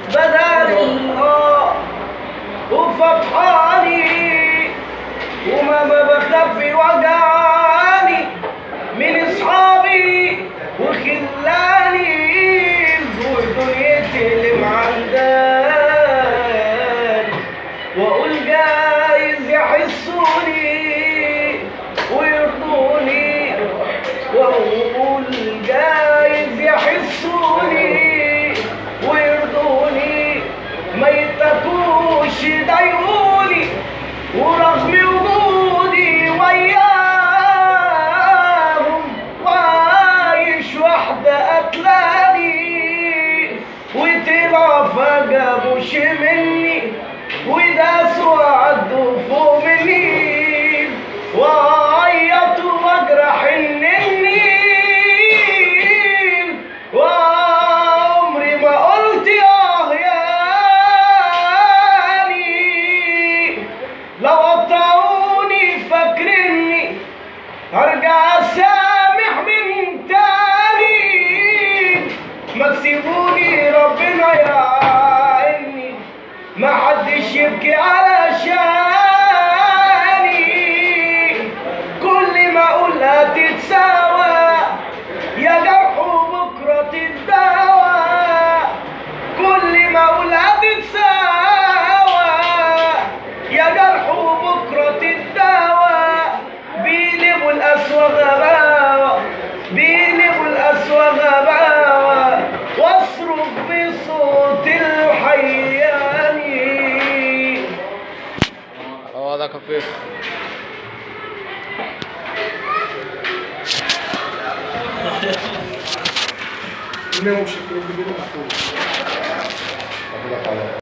بداري وفطحاني وما بخبي وجعاني من اصحابي وخلاني ودنيتي اللي معنداني واقول جايز يحسوني ويرضوني واقول جايز يحسوني ويرضوني ما يتقوش يضايقوني ورغم وجودي وياهم وعايش وحدة قتلاني وطلع فجأة مش مني وداسوا عدوا فوق مني وعيطوا واجرح النيل وعمري ما قلت ياني لو قطعوني فاكرني هرجع اسامح من تاني ما تسيبوني ربنا يعيني ما حدش يبكي علشاني كل ما اقولها تتساوى يا جرح وبكره تتداوى كل ما اقولها تتساوى يا جرح وبكره تتداوى بيقلبوا القسوة غباوة بيقلبوا القسوة غباوة واصرخ بصوت الحياني. ده خفيف. Não,